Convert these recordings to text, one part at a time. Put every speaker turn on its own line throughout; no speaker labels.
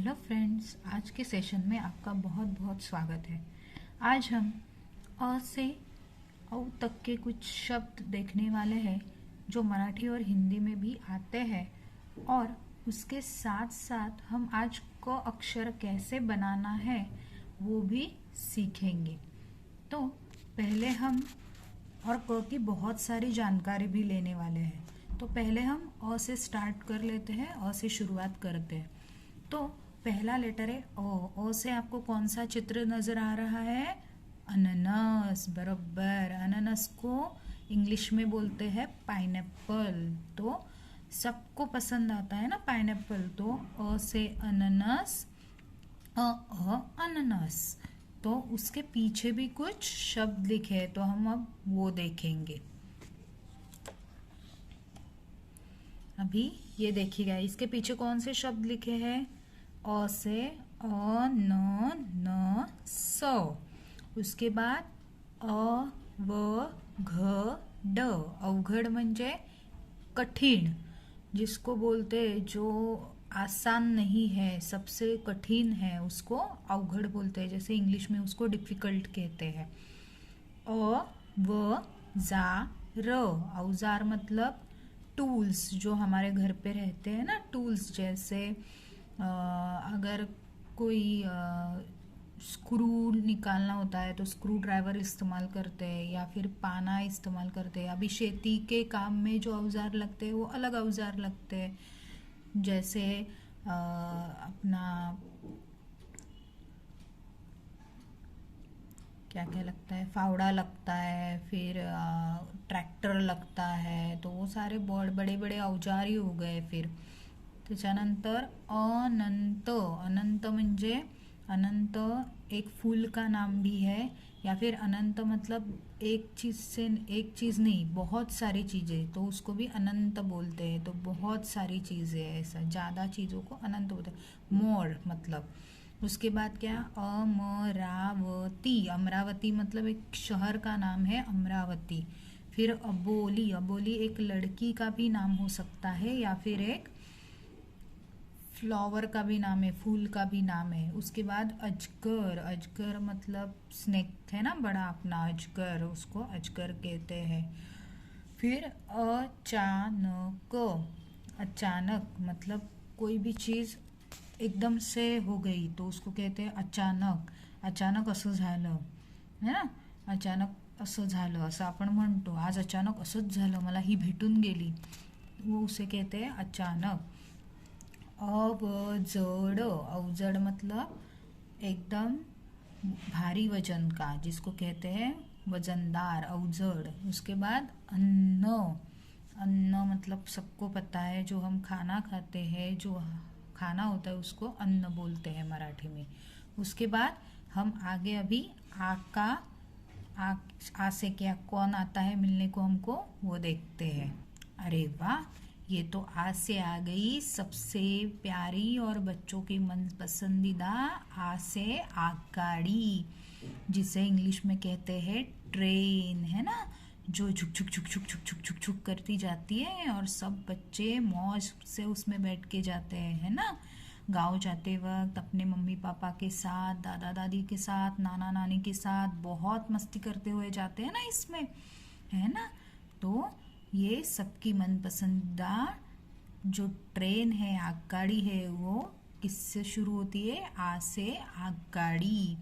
Hello friends, आज के session में आपका बहुत बहुत स्वागत है। आज हम अ से औ तक के कुछ शब्द देखने वाले हैं जो मराठी और हिंदी में भी आते हैं, और उसके साथ साथ हम आज क अक्षर कैसे बनाना है वो भी सीखेंगे। तो पहले हम और क की बहुत सारी जानकारी भी लेने वाले हैं। तो पहले हम अ से स्टार्ट कर लेते हैं, अ से शुरुआत करते हैं। तो पहला लेटर है ओ से आपको कौन सा चित्र नजर आ रहा है? अनानास। बराबर, अनानास को इंग्लिश में बोलते हैं पाइनएप्पल। तो सबको पसंद आता है ना पाइनएप्पल, तो अ से अनानास, अनानास। तो उसके पीछे भी कुछ शब्द लिखे हैं, तो हम अब वो देखेंगे। अभी ये देखिएगा, इसके पीछे कौन से शब्द लिखे हैं? अ से न स। उसके बाद अ व घ ड। अवघड म्हणजे कठिन, जिसको बोलते हैं जो आसान नहीं है, सबसे कठिन है, उसको अवघड बोलते हैं। जैसे इंग्लिश में उसको डिफिकल्ट कहते हैं। अ व जा र। औजार मतलब टूल्स जो हमारे घर पे रहते हैं ना, टूल्स। जैसे अगर कोई स्क्रू निकालना होता है तो स्क्रू ड्राइवर इस्तेमाल करते हैं, या फिर पाना इस्तेमाल करते हैं। अभी खेती के काम में जो औजार लगते हैं वो अलग औजार लगते हैं। जैसे अपना क्या क्या लगता है, फावड़ा लगता है, फिर ट्रॅक्टर लगता है। तो वो सारे बड़े बड़े औजार ही हो गए। फिर त्याच्यानंतर अनंत। अनंत म्हणजे अनंत एक फूल का नाम भी है, या फिर अनंत मतलब एक चीज से, एक चीज नहीं, बहुत सारी चीजें, तो उसको भी अनंत बोलते हैं। तो बहुत सारी चीजें, ऐसा ज्यादा चीजों को अनंत बोलते हैं। मोर मतलब। उसके बाद क्या? अमरावती। अमरावती मतलब एक शहर का नाम है, अमरावती। फिर अबोली। अबोली एक लड़की का भी नाम हो सकता है, या फिर एक फ्लावर का भी नाम है, फूल का भी नाम है। उसके बाद अजगर। अजगर मतलब स्नेक है ना, बड़ा अपना अजगर, उसको अजगर कहते हैं। फिर अचानक। अचानक मतलब कोई भी चीज एकदम से हो गई तो उसको कहते हैं अचानक। अचानक असं झालं है ना, अचानक असं झालं, असं आपण म्हणतो, आज अचानक असंच झालं, मला ही भेटून गेली, वो उसे कहते हैं अचानक। अवजड। अवजड मतलब एकदम भारी वजन का, जिसको कहते हैं वजनदार, अवजड। उसके बाद अन्न। अन्न मतलब सबको पता है, जो हम खाना खाते हैं, जो खाना होता है उसको अन्न बोलते हैं मराठी में। उसके बाद हम आगे अभी आ से क्या कौन आता है मिलने को हमको, वो देखते हैं। अरे वाह, ये तो आ से आ गई सबसे प्यारी और बच्चों की मन पसंदीदा आ से आगगाड़ी, जिसे इंग्लिश में कहते हैं ट्रेन, है ना, जो झुक झुक झुक झुक झुक झुक झुक झुक करती जाती है, और सब बच्चे मौज से उसमें बैठ के जाते हैं, है ना। गांव जाते वक्त अपने मम्मी पापा के साथ, दादा दादी के साथ, नाना नानी के साथ बहुत मस्ती करते हुए जाते हैं ना इसमें, है ना। तो ये सबकी मनपसंदीदा जो ट्रेन है, आगगाड़ी है, वो किससे शुरू होती है? आ से आगगाड़ी।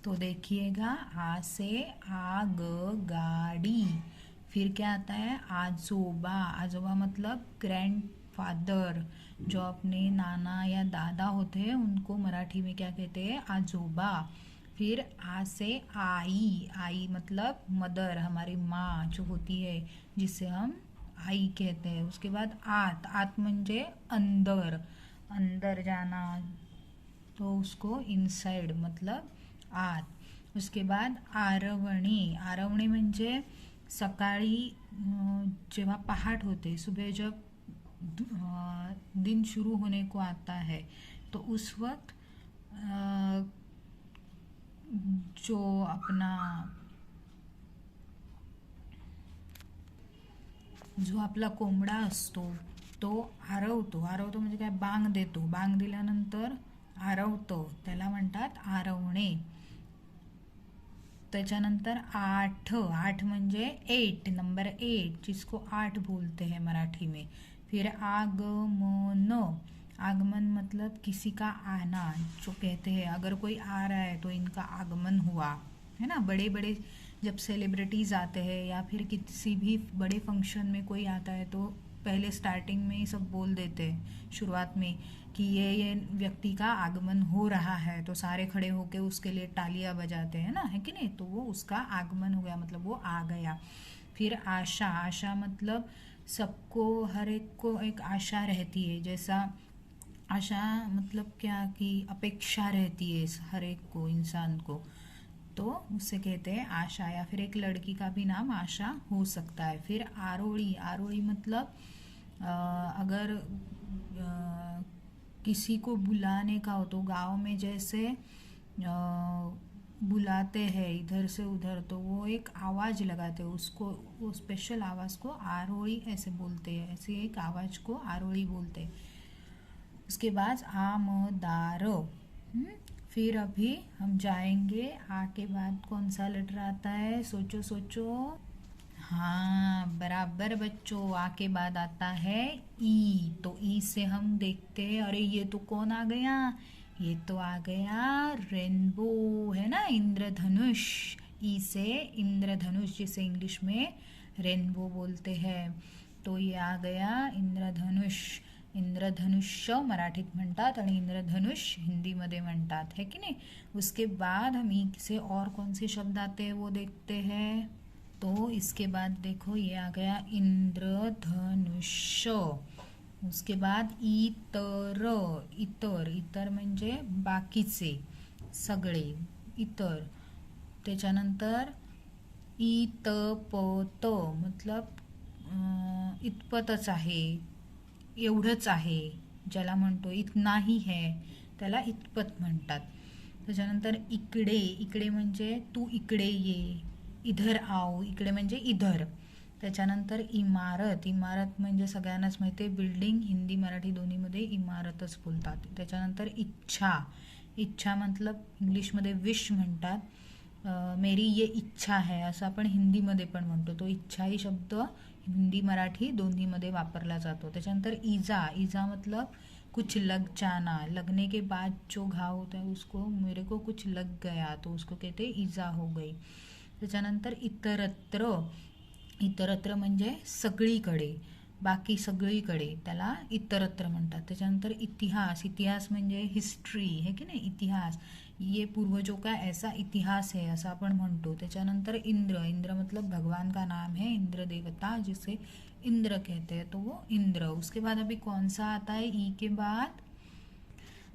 तो देखिएगा, आ से आग गाड़ी। फिर क्या आता है? आजोबा। आजोबा मतलब ग्रैंड फादर, जो अपने नाना या दादा होते हैं उनको मराठी में क्या कहते हैं? आजोबा। फिर आ से आई। आई मतलब मदर, हमारी माँ जो होती है, जिसे हम आई कहते हैं। उसके बाद आत। आत म्हणजे अंदर, अंदर जाना, तो उसको इनसाइड मतलब आत। उसके बाद आरवणी। आरवणी म्हणजे सकाळी जेव्हा पहाट होते, सुबह जब दिन शुरू होने को आता है, तो उस वक्त जो अपना जो आपला कोंबडा असतो तो आरवतो. आरवतो म्हणजे काय? बांग देतो. बांग दिल्यानंतर आरवतो त्याला म्हणतात आरवणे. त्याच्यानंतर आठ, आठ म्हणजे 8, नंबर 8 जिसको 8 बोलते हैं मराठी में. फिर आगमन, आगमन मतलब किसी का आना, जो कहते हैं अगर कोई आ रहा है तो इनका आगमन हुआ, है ना. बड़े बड़े जब सेलिब्रिटीज़ आते हैं या फिर किसी भी बड़े फंक्शन में कोई आता है तो पहले स्टार्टिंग में ही सब बोल देते हैं शुरुआत में कि ये व्यक्ति का आगमन हो रहा है, तो सारे खड़े होके उसके लिए तालियां बजाते हैं ना, है कि नहीं. तो वो उसका आगमन हो गया, मतलब वो आ गया. फिर आशा, आशा मतलब सबको, हर एक को एक आशा रहती है. जैसा आशा मतलब क्या कि अपेक्षा रहती है हर एक को, इंसान को, तो उससे कहते हैं आशा. या फिर एक लड़की का भी नाम आशा हो सकता है. फिर आरोड़ी, आरोड़ी मतलब अगर किसी को बुलाने का हो तो गांव में जैसे बुलाते हैं इधर से उधर, तो वो एक आवाज़ लगाते हैं उसको, वो स्पेशल आवाज़ को आरोड़ी ऐसे बोलते हैं. ऐसे एक आवाज़ को आरोड़ी बोलते हैं. उसके बाद आमदार. फिर अभी हम जाएंगे, आ के बाद कौन सा लेटर आता है, सोचो सोचो. हाँ बराबर बच्चों, आ के बाद आता है ई. तो ई से हम देखते हैं, अरे ये तो कौन आ गया, ये तो आ गया रेनबो, है ना, इंद्रधनुष. ई से इंद्रधनुष, जिसे इंग्लिश में रेनबो बोलते हैं. तो ये आ गया इंद्रधनुष. इंद्रधनुष्य मराठीत म्हणतात आणि इंद्रधनुष हिंदीमध्ये म्हणतात, है कि नहीं. उसके बाद हम ई से और कौन से शब्द आते हैं वो देखते हैं. तो इसके बाद देखो ये आ गया इंद्रधनुष्य. उसके बाद इतर, इतर, इतर म्हणजे बाकीचे सगळे, इतर. त्याच्यानंतर इतपत मतलब इतपतच आहे, एवढंच आहे, ज्याला म्हणतो इतनाही है त्याला इतपत म्हणतात. त्याच्यानंतर इकडे, इकडे म्हणजे तू इकडे ये, इधर आओ, इकडे म्हणजे इधर. त्याच्यानंतर इमारत, इमारत म्हणजे सगळ्यांनाच माहिती आहे बिल्डिंग, हिंदी मराठी दोन्हीमध्ये इमारतच बोलतात. त्याच्यानंतर इच्छा, इच्छा मतलब इंग्लिशमध्ये विश म्हणतात. मेरी ये इच्छा है असं आपण हिंदीमध्ये पण म्हणतो. तो इच्छा ही शब्द हिंदी मराठी दोन्हीमध्ये वापरला जातो. त्याच्यानंतर इजा, इजा मतलब कुछ लग जाना, लगने के बाद जो घाव होता है उसको, मेरे को कुछ लग गया तो उसको कहते इजा हो गई. त्याच्यानंतर इतरत्र, इतरत्र म्हणजे सगळीकडे, बाकी सगळीकडे, त्याला इतरत्र म्हणतात. त्याच्यानंतर इतिहास, इतिहास म्हणजे हिस्ट्री, है की नाही, इतिहास, ये पूर्वजों का ऐसा इतिहास है असं आपण म्हणतो. त्याच्यानंतर इंद्र, इंद्र मतलब भगवान का नाम है, इंद्र देवता जिसे इंद्र कहते हैं, तो वो इंद्र. उसके बाद अभी कौन सा आता है ई के बाद,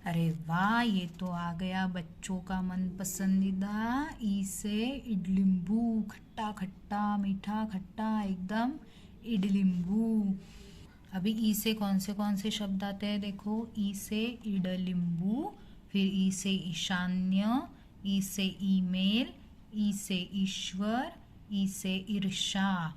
अरे वाह ये तो आ गया बच्चों का मन पसंदीदा. ई से इडलिंबू, खट्टा खट्टा मीठा खट्टा एकदम इडलिंबू. अभी ई से कौन से शब्द आते हैं देखो. ई से इडलिंबू, फिर ई से ईशान्य, ई से ईमेल, ई से ईश्वर, ई से ईर्षा,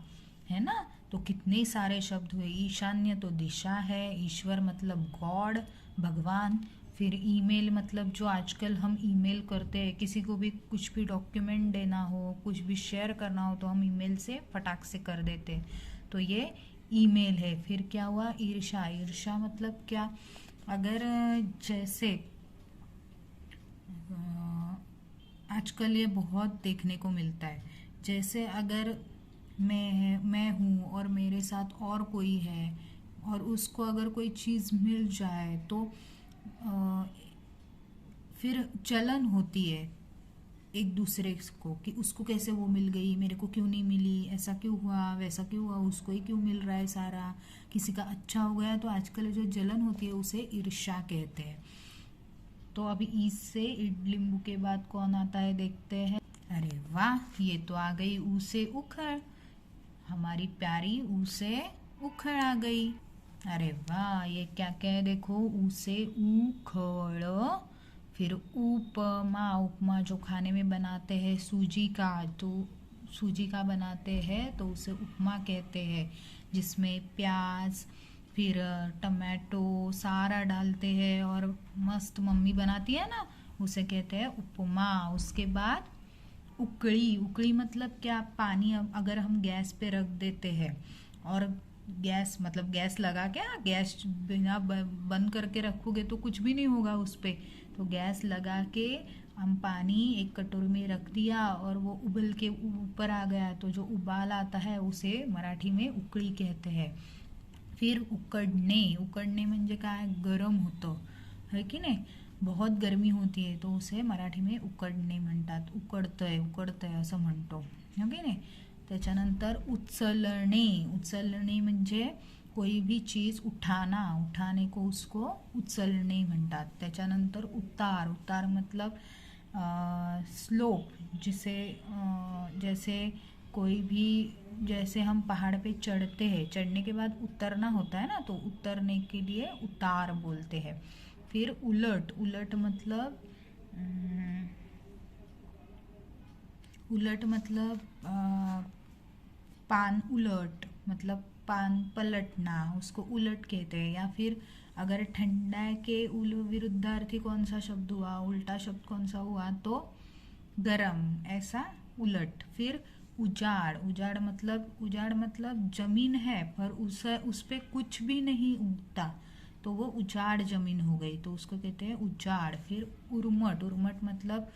है ना. तो कितने सारे शब्द हुए. ईशान्य तो दिशा है, ईश्वर मतलब गॉड, भगवान. फिर ईमेल मतलब जो आजकल हम ईमेल करते हैं, किसी को भी कुछ भी डॉक्यूमेंट देना हो, कुछ भी शेयर करना हो तो हम ईमेल से फटाक से कर देते हैं, तो ये ईमेल है. फिर क्या हुआ, ईर्षा, ईर्षा मतलब क्या, अगर जैसे आजकल ये बहुत देखने को मिलता है, जैसे अगर मैं हूँ और मेरे साथ और कोई है और उसको अगर कोई चीज़ मिल जाए तो फिर जलन होती है एक दूसरे को कि उसको कैसे वो मिल गई, मेरे को क्यों नहीं मिली, ऐसा क्यों हुआ, वैसा क्यों हुआ, उसको ही क्यों मिल रहा है सारा, किसी का अच्छा हो गया. तो आजकल जो जलन होती है उसे ईर्ष्या कहते हैं. तो अभी ई से इडलिंबू के बाद कौन आता है देखते हैं. अरे वाह ये तो आ गई ऊ से उखड़, हमारी प्यारी ऊ से उखड़ आ गई. अरे वाह ये क्या क्या है देखो. ऊ से उखड़, फिर उपमा, उपमा जो खाने में बनाते हैं सूजी का, तो सूजी का बनाते हैं तो उसे उपमा कहते हैं, जिसमें प्याज, फिर टमाटो सारा डालते हैं और मस्त मम्मी बनाती है ना, उसे कहते हैं उपमा। उसके बाद उकड़ी, उकड़ी मतलब क्या, पानी अगर हम गैस पे रख देते हैं और गैस मतलब गैस लगा के, हाँ गैस बिना बंद करके रखोगे तो कुछ भी नहीं होगा उस पे। तो गैस लगा के हम पानी एक कटोरी में रख दिया और वो उबल के ऊपर आ गया, तो जो उबाल आता है उसे मराठी में उकळी कहते हैं। फिर उकडणे, उकडणे म्हणजे काय, गरम होतं है की नाही, बहुत गरमी होती आहे तो उसे मराठी में उकडणे म्हणतात, उकडतंय उकडतंय असं म्हणतो हो की नाही। त्याच्यानंतर उचलणे, उचलणे म्हणजे कोई भी चीज़ उठाना, उठाने को उसको उचलणे म्हणतात। त्याच्यानंतर उतार, उतार मतलब स्लोप, जिसे जैसे कोई भी, जैसे हम पहाड़ पे चढ़ते हैं, चढ़ने के बाद उतरना होता है ना, तो उतरने के लिए उतार बोलते हैं। फिर उलट, उलट मतलब उलट मतलब पान उलट मतलब पान पलटना, उसको उलट कहते हैं। या फिर अगर ठंडा के विरुद्धार्थी कौन सा शब्द हुआ, उल्टा शब्द कौन सा हुआ, तो गरम, ऐसा उलट। फिर उजाड़, उजाड़ मतलब जमीन है पर उस पे कुछ भी नहीं उगता, तो वो उजाड़ जमीन हो गई, तो उसको कहते हैं उजाड़। फिर उर्मट, उर्मट मतलब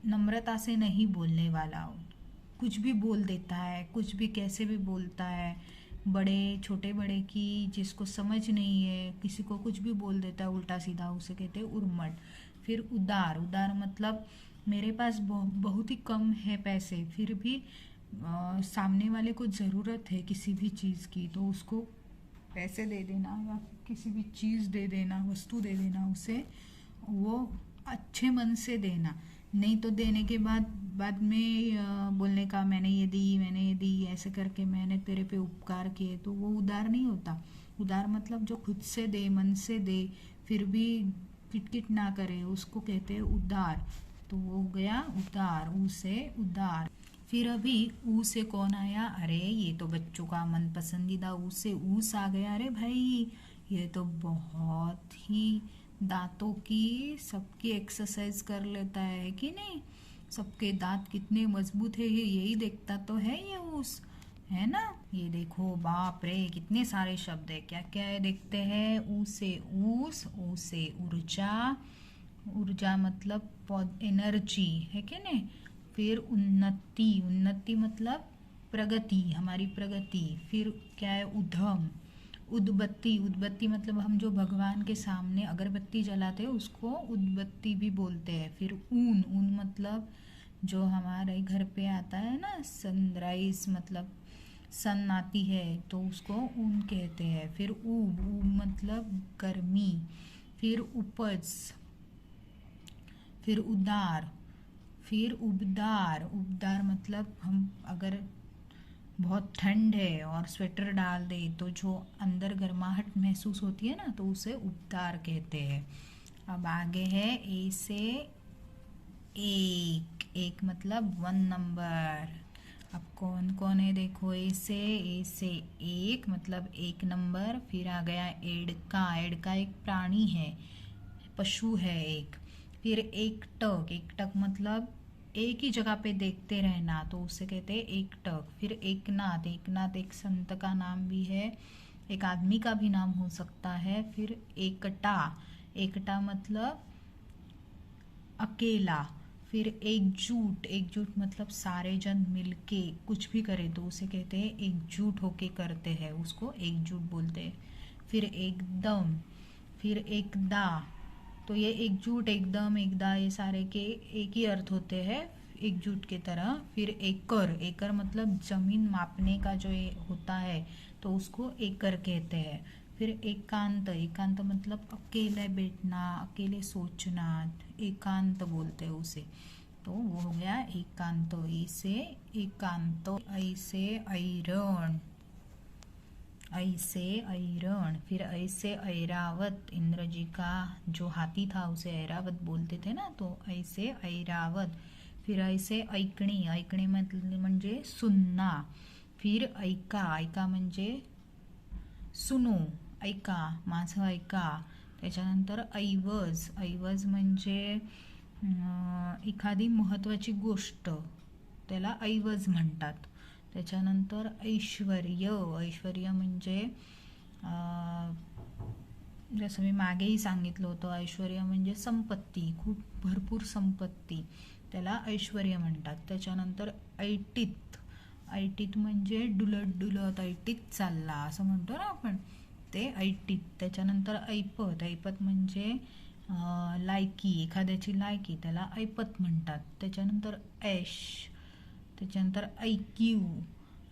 नम्रता से नहीं बोलने वाला, कुछ भी बोल देता है, कुछ भी कैसे भी बोलता है, बड़े छोटे बड़े की जिसको समझ नहीं है, किसी को कुछ भी बोल देता है उल्टा सीधा, उसे कहते हैं उर्मट। फिर उदार, उदार मतलब मेरे पास बहुत ही कम है पैसे, फिर भी सामने वाले को ज़रूरत है किसी भी चीज़ की, तो उसको पैसे दे देना या किसी भी चीज़ दे देना, वस्तु दे देना उसे, वो अच्छे मन से देना। नहीं तो देने के बाद में बोलने का मैंने ये दी ऐसे करके मैंने तेरे पे उपकार किए, तो वो उदार नहीं होता। उदार मतलब जो खुद से दे, मन से दे, फिर भी किटकिट ना करे, उसको कहते हैं उदार। तो वो हो गया उदार, ऊ से उदार। फिर अभी ऊ से कौन आया, अरे ये तो बच्चों का मन पसंदीदा ऊ से ऊस आ गया। अरे भाई ये तो बहुत ही दांतों की सबकी एक्सरसाइज कर लेता है कि नहीं, सबके दांत कितने मजबूत है ये यही देखता तो है ये ऊस, है ना। ये देखो बाप रे कितने सारे शब्द है, क्या क्या है देखते हैं। ऊ से ऊस, ऊ से ऊर्जा, ऊर्जा मतलब एनर्जी है कि नहीं। फिर उन्नति, उन्नति मतलब प्रगति, हमारी प्रगति। फिर क्या है, उधम, उदबत्ती, उदबत्ती मतलब हम जो भगवान के सामने अगरबत्ती जलाते हैं उसको उदबत्ती भी बोलते हैं। फिर ऊन, ऊन मतलब जो हमारे घर पे आता है ना, सनराइज मतलब सन आती है तो उसको ऊन कहते हैं। फिर ऊब, ऊब मतलब गर्मी। फिर उपज, फिर उदार, फिर उबदार, उबदार मतलब हम अगर बहुत ठंड है और स्वेटर डाल दे तो जो अंदर गर्माहट महसूस होती है ना, तो उसे उबदार कहते हैं। अब आगे है ए से एक, एक मतलब 1 नंबर। अब कौन कौन है देखो, ए से एक मतलब 1 नंबर। फिर आ गया एड़का, एड़का एक प्राणी है, पशु है एक। फिर एक टक मतलब एक ही जगह पे देखते रहना, तो उसे कहते हैं एक टक। फिर एक नाथ, एक नाथ एक संत का नाम भी है, एक आदमी का भी नाम हो सकता है। फिर एकटा, एकटा मतलब अकेला। फिर एकजुट, एकजुट मतलब सारे जन मिलके कुछ भी करे तो उसे कहते हैं एकजुट होके करते हैं, उसको एकजुट बोलते हैं। फिर एकदम, फिर एकदा, तो ये एकजुट, एकदम, एकदा ये सारे के एक ही अर्थ होते हैं एकजुट के तरह। फिर एकर, एकर मतलब जमीन मापने का जो ये होता है तो उसको एकर कहते हैं। फिर एकांत, एकांत मतलब अकेले बैठना, अकेले सोचना, एकांत बोलते हैं उसे, तो वो हो गया एकांत। ऐसे एकांत, ऐसे ऐरण, ऐसे ऐरण। फिर ऐसे ऐरावत, इंद्र जी का जो हाथी था उसे ऐरावत बोलते थे ना, तो ऐसे ऐरावत। फिर ऐसे ऐकणे, ऐकणे म्हणजे सुनना। फिर ऐका, ऐका म्हणजे सुनो, ऐका, माझं ऐका. त्याच्यानंतर ऐवज, ऐवज म्हणजे एखादी महत्त्वाची गोष्ट, त्याला ऐवज म्हणतात. त्याच्यानंतर ऐश्वर्य, ऐश्वर्य म्हणजे जसं मी मागेही सांगितलं होतं, ऐश्वर्य म्हणजे संपत्ती, खूप भरपूर संपत्ती, त्याला ऐश्वर्य म्हणतात. त्याच्यानंतर ऐटीत, ऐटीत म्हणजे डुलत डुलत ऐटीत चालला असं म्हणतो ना आपण, ते ऐटीत. त्याच्यानंतर ऐपत, ऐपत म्हणजे लायकी, एखाद्याची लायकी, त्याला ऐपत म्हणतात. त्याच्यानंतर ऐश, त्याच्यानंतर ऐक्यू,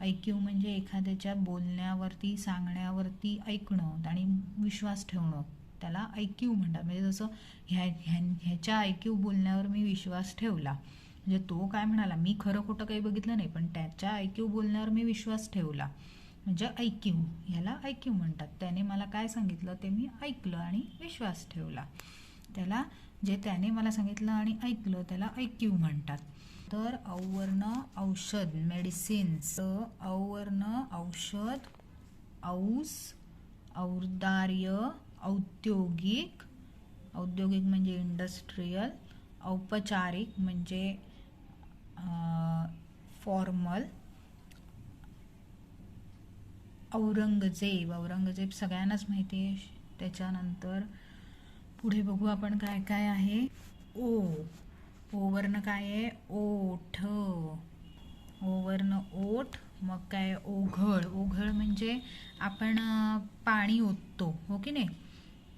ऐक्यू म्हणजे एखाद्याच्या बोलण्यावरती सांगण्यावरती ऐकणं आणि विश्वास ठेवणं, त्याला ऐक्यू म्हणतात. म्हणजे जसं ह्याच्या ऐक्यू बोलण्यावर मी विश्वास ठेवला, म्हणजे तो काय म्हणाला, मी खरं खोटं काही बघितलं नाही पण त्याच्या ऐक्यू बोलण्यावर मी विश्वास ठेवला, म्हणजे ऐक्यू, ह्याला ऐक्यू म्हणतात. त्याने मला काय सांगितलं ते मी ऐकलं आणि विश्वास ठेवला, त्याला जे त्याने मला सांगितलं आणि ऐकलं त्याला ऐक्यू म्हणतात. तर औवर्ण औषध, मेडिसिन्स. औवर्ण औषध, औस, औदार्य, औद्योगिक, औद्योगिक म्हणजे इंडस्ट्रियल, औपचारिक म्हणजे फॉर्मल, औरंगजेब, औरंगजेब सगळ्यांनाच माहिती आहे. त्याच्यानंतर पुढे बघू आपण काय काय आहे. ओ, ओ वर्ण काय आहे, ओठ, ओ वर्ण ओठ. मग काय, ओघळ, ओघळ म्हणजे आपण पाणी ओततो, हो की नाही,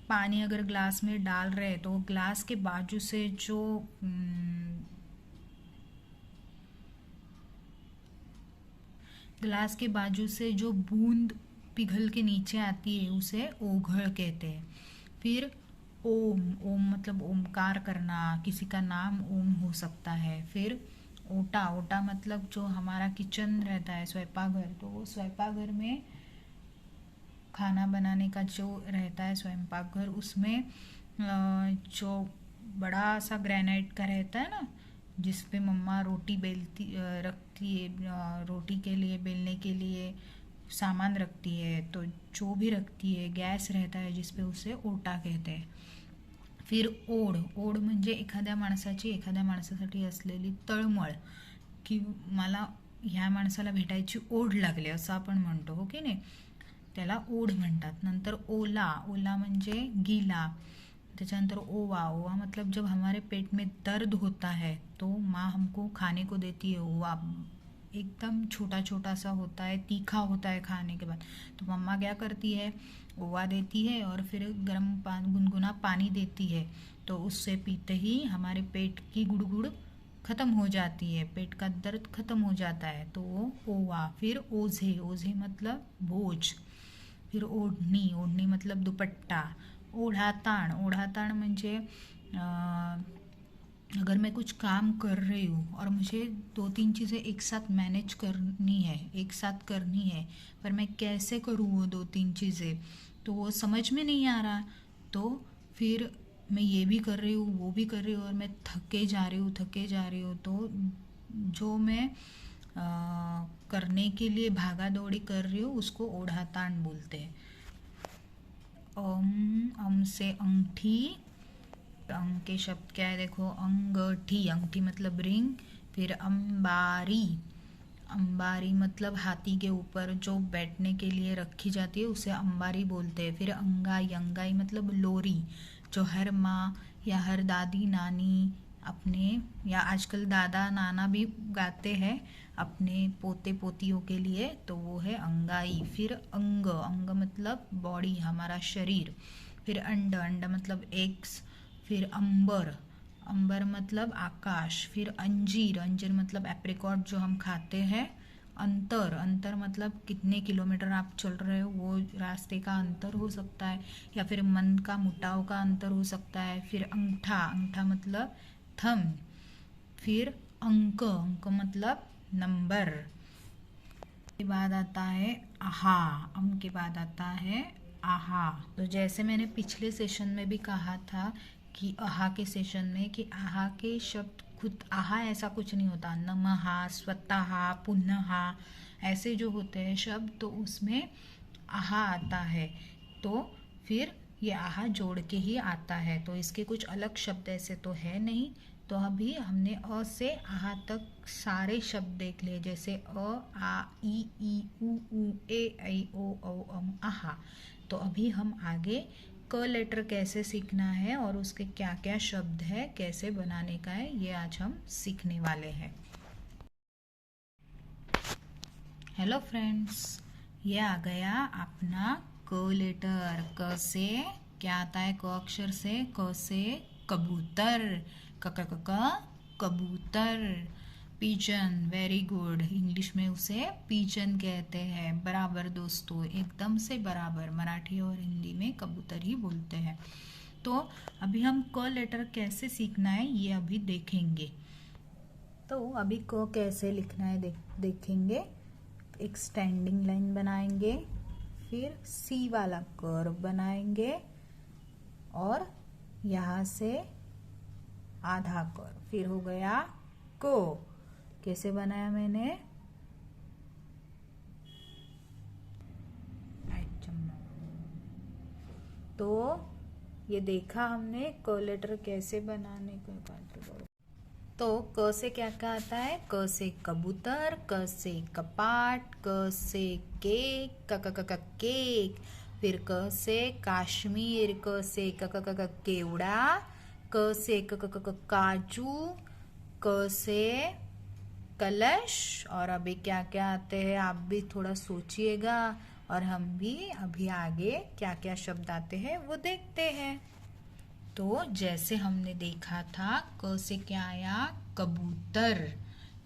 पानी अगर ग्लास में डाल रहे तो ग्लास के बाजू से जो ग्लास के बाजू से जो बूंद पिघल के नीचे आती है उसे ओघड़ कहते हैं. फिर ओम, ओम मतलब ओमकार करना, किसी का नाम ओम हो सकता है. फिर ओटा, ओटा मतलब जो हमारा किचन रहता है, स्वयंपाकघर, तो वो स्वयंपाकघर में खाना बनाने का जो रहता है स्वयंपाकघर, उसमें जो बड़ा सा ग्रेनाइट का रहता है ना, जिस पे मम्मा रोटी बेलती रखती है, रोटी के लिए बेलने के लिए सामान रखती है, तो जो भी रखती है, गॅस रहता है जिस पे, उसे ओटा कहते हैं. फिर ओढ, ओढ म्हणजे एखाद्या माणसाची एखाद्या माणसासाठी असलेली तळमळ, की मला ह्या माणसाला भेटायची ओढ लागली असं आपण म्हणतो, हो की नाही, त्याला ओढ म्हणतात. नंतर ओला, ओला म्हणजे गीला. त्याच्यानंतर ओवा, ओवा मतलब जब हमारे पेट में दर्द होता है तो माँ हमको खाने को देती है ओवा, एकदम छोटा छोटा सा होता है, तीखा होता है खाने के बाद, तो मम्मा क्या करती है, ओवा देती है और फिर गर्म गुनगुना पानी देती है, तो उससे पीते ही हमारे पेट की गुड़गुड़ ख़त्म हो जाती है, पेट का दर्द ख़त्म हो जाता है, तो वो ओवा. फिर ओझे, ओझे मतलब बोझ. फिर ओढ़नी, ओढ़नी मतलब दुपट्टा. ओढ़ाताण, ओढ़ाताण म्हणजे अगर मैं कुछ काम कर रही हूँ और मुझे 2-3 चीज़ें एक साथ मैनेज करनी है, एक साथ करनी है, पर मैं कैसे करूँ वो 2-3 चीज़ें, तो वो समझ में नहीं आ रहा, तो फिर मैं ये भी कर रही हूँ वो भी कर रही हूँ और मैं थके जा रही हूँ, तो जो मैं करने के लिए भागा दौड़ी कर रही हूँ उसको ओढ़ाताण बोलते हैं. अम से अंगठी, अंग के शब्द क्या है देखो, अंगठी, अंगठी मतलब रिंग. फिर अंबारी, अंबारी मतलब हाथी के ऊपर जो बैठने के लिए रखी जाती है उसे अंबारी बोलते हैं. फिर अंगाई, अंगाई मतलब लोरी, जो हर माँ या हर दादी नानी अपने, या आजकल दादा नाना भी गाते हैं अपने पोते पोतियों के लिए, तो वो है अंगाई. फिर अंग, अंग मतलब बॉडी, हमारा शरीर. फिर अंड, अंड मतलब एग्स. फिर अंबर, अंबर मतलब आकाश. फिर अंजीर, अंजीर मतलब एप्रिकॉट जो हम खाते हैं. अंतर, अंतर मतलब कितने किलोमीटर आप चल रहे हो, वो रास्ते का अंतर हो सकता है, या फिर मन का मुटाव का अंतर हो सकता है. फिर अंगठा, अंगठा मतलब थम. फिर अंक, अंक मतलब नंबर. के बाद आता है आहा, अम के बाद आता है आहा. तो जैसे मैंने पिछले सेशन में भी कहा था कि आहा के सेशन में, कि आहा के शब्द खुद आहा ऐसा कुछ नहीं होता, नमहा, स्वतः, पुनः, ऐसे जो होते हैं शब्द, तो उसमें आहा आता है, तो फिर ये आहा जोड़ के ही आता है। तो इसके कुछ अलग शब्द ऐसे तो है नहीं। तो अभी हमने अ से आहा तक सारे शब्द देख लिए, जैसे अ, आ, ई उ, ए, ऐ, ओ, औ, आहा। तो अभी हम आगे क लेटर कैसे सीखना है और उसके क्या क्या शब्द है, कैसे बनाने का है, ये आज हम सीखने वाले हैं। हेलो फ्रेंड्स, ये आ गया अपना क लेटर। क से क्या आता है? क अक्षर से क से कबूतर, कबूतर। पिजन, वेरी गुड, इंग्लिश में उसे पिजन कहते हैं। बराबर दोस्तों, एकदम से बराबर। मराठी और हिंदी में कबूतर ही बोलते हैं। तो अभी हम क लेटर कैसे सीखना है ये अभी देखेंगे। तो अभी क कैसे लिखना है देखेंगे। एक स्टैंडिंग लाइन बनाएंगे, फिर सी वाला कर्व बनाएंगे और यहाँ से आधा कर्व, फिर हो गया को। कैसे बनाया मैंने? तो ये देखा हमने क लेटर कैसे बनाने का। तो क से क्या क्या आता है? क से कबूतर, क से कपाट, क से केक, केक। फिर क से काश्मीर, क से केवड़ा, क से काजू, क से कलश। और अभी क्या क्या आते हैं आप भी थोड़ा सोचिएगा, और हम भी अभी आगे क्या क्या शब्द आते हैं वो देखते हैं। तो जैसे हमने देखा था, क से क्या आया? कबूतर।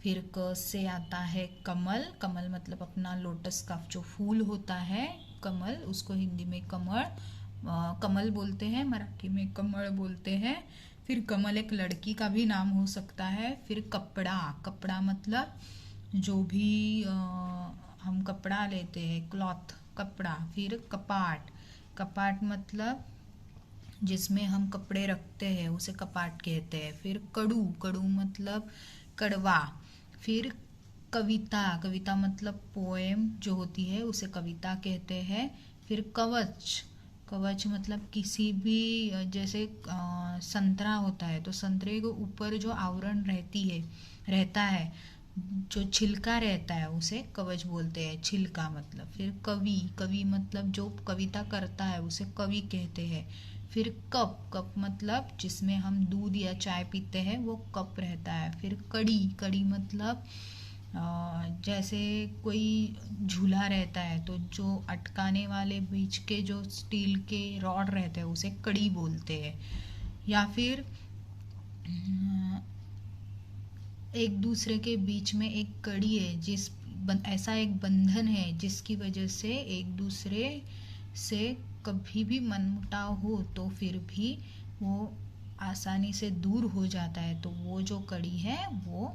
फिर क से आता है कमल। कमल मतलब अपना लोटस का जो फूल होता है, कमल, उसको हिंदी में कमल बोलते हैं, मराठी में कमल बोलते हैं। फिर कमल एक लड़की का भी नाम हो सकता है। फिर कपड़ा, कपड़ा मतलब जो भी हम कपड़ा लेते हैं, क्लॉथ, कपड़ा। फिर कपाट, कपाट मतलब जिसमें हम कपड़े रखते हैं उसे कपाट कहते हैं। फिर कड़ू, कड़ू मतलब कड़वा। फिर कविता, कविता मतलब पोएम जो होती है उसे कविता कहते हैं। फिर कवच, कवच मतलब किसी भी जैसे संतरा होता है तो संतरे के ऊपर जो आवरण रहता है, जो छिलका रहता है उसे कवच बोलते हैं, छिलका मतलब। फिर कवि, कवि मतलब जो कविता करता है उसे कवि कहते हैं। फिर कप, कप मतलब जिसमें हम दूध या चाय पीते हैं वो कप रहता है। फिर कड़ी, कड़ी मतलब जैसे कोई झूला रहता है तो जो अटकाने वाले बीच के जो स्टील के रॉड रहते हैं उसे कड़ी बोलते हैं। या फिर एक दूसरे के बीच में एक कड़ी है, ऐसा एक बंधन है जिसकी वजह से एक दूसरे से कभी भी मनमुटाव हो तो फिर भी वो आसानी से दूर हो जाता है। तो वो जो कड़ी है वो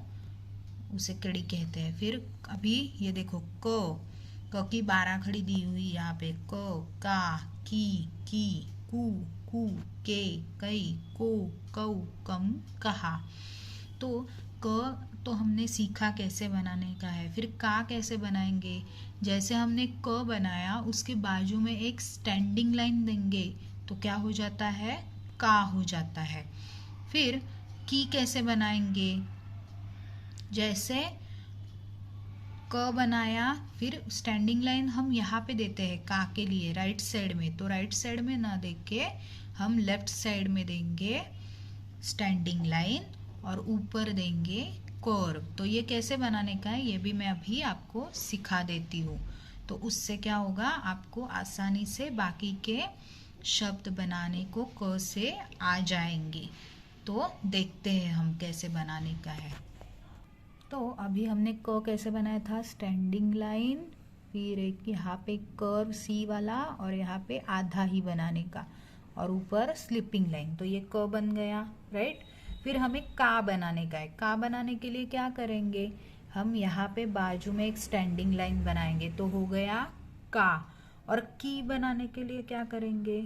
उसे कड़ी कहते हैं। फिर अभी ये देखो, क की 12 खड़ी दी हुई यहाँ पे। का, की, कू, के, कई, को, कऊ, कम, कहा। तो क तो हमने सीखा कैसे बनाने का है। फिर का कैसे बनाएंगे? जैसे हमने क बनाया उसके बाजू में एक स्टैंडिंग लाइन देंगे तो क्या हो जाता है? का हो जाता है। फिर की कैसे बनाएंगे? जैसे क बनाया, फिर स्टैंडिंग लाइन हम यहाँ पे देते हैं का के लिए राइट साइड में, तो राइट साइड में ना दे के हम लेफ्ट साइड में देंगे स्टैंडिंग लाइन और ऊपर देंगे कर्व। तो ये कैसे बनाने का है ये भी मैं अभी आपको सिखा देती हूँ। तो उससे क्या होगा, आपको आसानी से बाकी के शब्द बनाने को क से आ जाएंगे। तो देखते हैं हम कैसे बनाने का है। तो अभी हमने क कैसे बनाया था? स्टैंडिंग लाइन, फिर एक यहाँ पे कर्व सी वाला और यहाँ पे आधा ही बनाने का, और ऊपर स्लिपिंग लाइन। तो ये क बन गया, राइट। फिर हमें का बनाने का है। का बनाने के लिए क्या करेंगे? हम यहाँ पे बाजू में एक स्टैंडिंग लाइन बनाएंगे तो हो गया का। और की बनाने के लिए क्या करेंगे?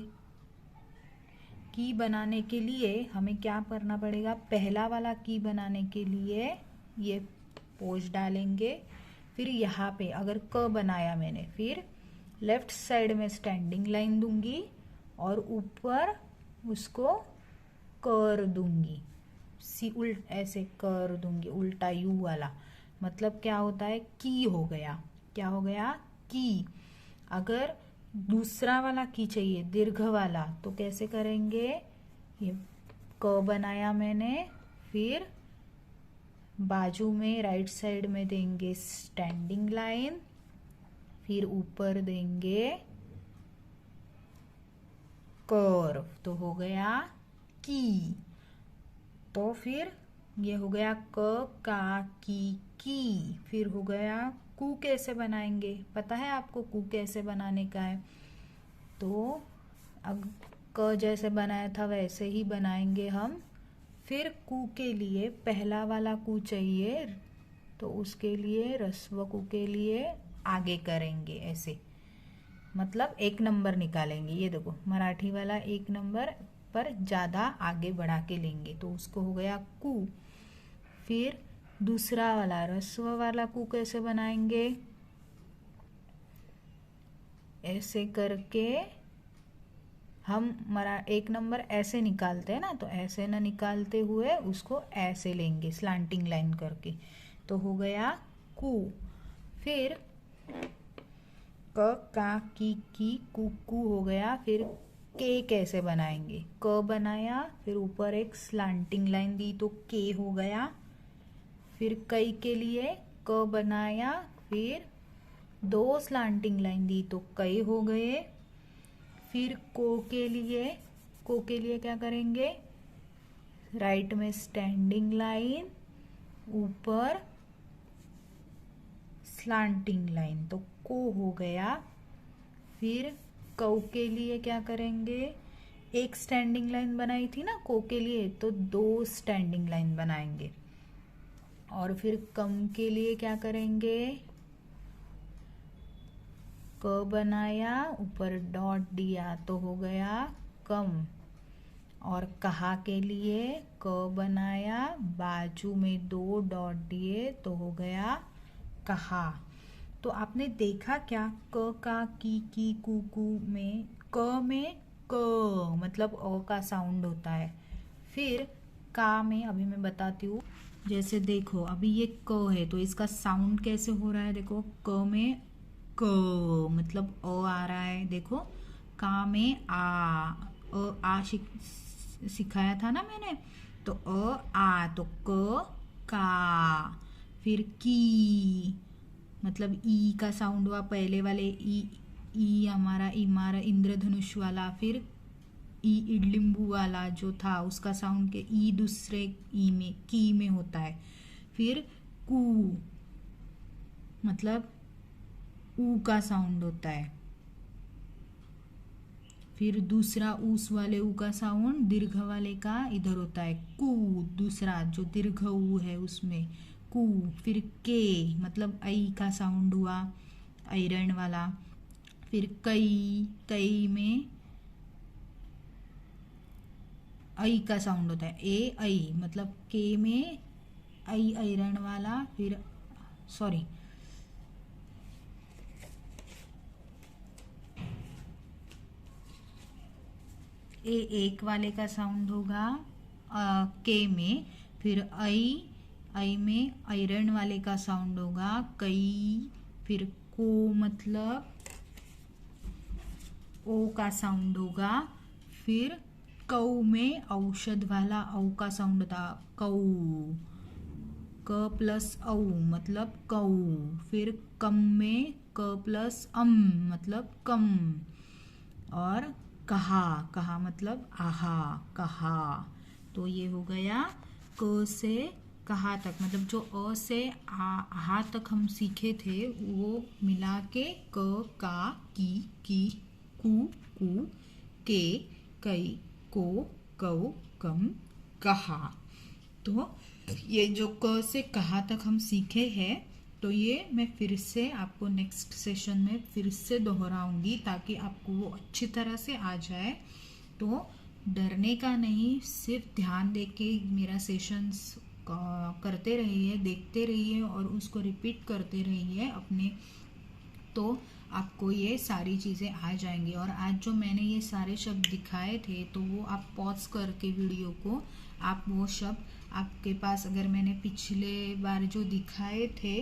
की बनाने के लिए हमें क्या करना पड़ेगा? पहला वाला की बनाने के लिए ये पोज डालेंगे। फिर यहाँ पे अगर क बनाया मैंने, फिर लेफ्ट साइड में स्टैंडिंग लाइन दूंगी और ऊपर उसको कर दूंगी, ऐसे कर दूंगी, उल्टा यू वाला। मतलब क्या होता है, की हो गया। क्या हो गया, की। अगर दूसरा वाला की चाहिए, दीर्घ वाला, तो कैसे करेंगे, ये क बनाया मैंने, फिर बाजू में राइट साइड में देंगे स्टैंडिंग लाइन, फिर ऊपर देंगे कर्व, तो हो गया की। तो फिर ये हो गया क का की। फिर हो गया कू। कैसे बनाएंगे, पता है आपको कू कैसे बनाने का है? तो अब क जैसे बनाया था वैसे ही बनाएंगे हम। फिर कू के लिए पहला वाला कू चाहिए, तो उसके लिए ह्रस्व कू के लिए आगे करेंगे ऐसे, मतलब 1 नंबर निकालेंगे। ये देखो मराठी वाला 1 नंबर पर ज़्यादा आगे बढ़ा के लेंगे, तो उसको हो गया कू। फिर दूसरा वाला ह्रस्व वाला कू कैसे बनाएंगे, ऐसे करके हम 1 नंबर ऐसे निकालते हैं ना, तो ऐसे ना निकालते हुए उसको ऐसे लेंगे स्लांटिंग लाइन करके, तो हो गया कू। फिर क का की कू हो गया। फिर के कैसे बनाएंगे, क बनाया, फिर ऊपर एक स्लांटिंग लाइन दी तो के हो गया। फिर कई के लिए क बनाया, फिर 2 स्लांटिंग लाइन दी तो कई हो गए। फिर को के लिए क्या करेंगे, राइट में स्टैंडिंग लाइन, ऊपर स्लांटिंग लाइन, तो को हो गया। फिर कौ के लिए क्या करेंगे, एक स्टैंडिंग लाइन बनाई थी ना को के लिए, तो 2 स्टैंडिंग लाइन बनाएंगे। और फिर कम के लिए क्या करेंगे, क बनाया, ऊपर डॉट दिया तो हो गया कम। और कहा के लिए क बनाया, बाजू में 2 डॉट दिए तो हो गया कहा। तो आपने देखा क्या, क का की कू में क मतलब अ का साउंड होता है। फिर का में अभी मैं बताती हूँ, जैसे देखो अभी ये क है तो इसका साउंड कैसे हो रहा है, देखो क में क मतलब अ आ रहा है, देखो का में आ सिखाया था ना मैंने, तो आ, तो का। फिर की मतलब ई का साउंड हुआ, पहले वाले ई हमारा इंद्रधनुष वाला। फिर ई इडलिम्बू वाला जो था उसका साउंड के ई दूसरे ई में की में होता है। फिर कू मतलब ऊ का साउंड होता है। फिर दूसरा उस वाले ऊ का साउंड दीर्घ वाले का इधर होता है कू, दूसरा जो दीर्घ ऊ है उसमें कू। फिर के मतलब आई का साउंड हुआ, आयरन वाला। फिर कई में आई का साउंड होता है, ए आई मतलब के में आई आयरन वाला। फिर सॉरी ए एक वाले का साउंड होगा के में। फिर आई में आयरन वाले का साउंड होगा कई। फिर को मतलब ओ का साउंड होगा। फिर कौ में औषध वाला औ का साउंड होता कौ, क प्लस औ मतलब कौ। फिर कम में क प्लस मतलब कम। और कहा मतलब आहा, कहा। तो ये हो गया क से कहा तक, मतलब जो अ से आहा तक हम सीखे थे वो मिला के क का की कू के कई को कौ कम कहा। तो ये जो क से कहा तक हम सीखे हैं, तो ये मैं फिर से आपको नेक्स्ट सेशन में फिर से दोहराऊंगी ताकि आपको वो अच्छी तरह से आ जाए। तो डरने का नहीं, सिर्फ ध्यान दे के मेरा सेशंस करते रहिए, देखते रहिए और उसको रिपीट करते रहिए अपने। तो आपको ये सारी चीज़ें आ जाएंगी। और आज जो मैंने ये सारे शब्द दिखाए थे तो वो आप पॉज करके वीडियो को आप वो शब्द आपके पास, अगर मैंने पिछले बार जो दिखाए थे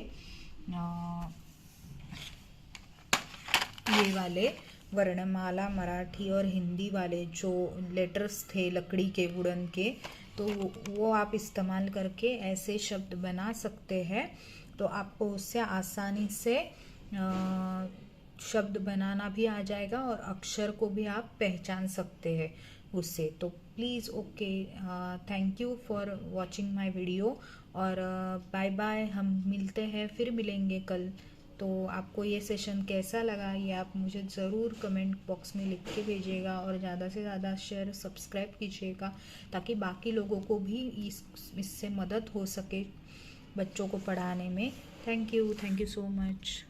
ये वाले वर्णमाला मराठी और हिंदी वाले जो लेटर्स थे लकड़ी के वुडन के, तो वो आप इस्तेमाल करके ऐसे शब्द बना सकते हैं। तो आपको उससे आसानी से शब्द बनाना भी आ जाएगा और अक्षर को भी आप पहचान सकते हैं उससे। तो please okay, thank you for watching my video और बाय बाय। हम मिलते हैं, फिर मिलेंगे कल। तो आपको ये सेशन कैसा लगा ये आप मुझे ज़रूर कमेंट बॉक्स में लिख के भेजिएगा और ज़्यादा से ज़्यादा शेयर सब्सक्राइब कीजिएगा ताकि बाकी लोगों को भी इससे मदद हो सके बच्चों को पढ़ाने में। Thank you so much.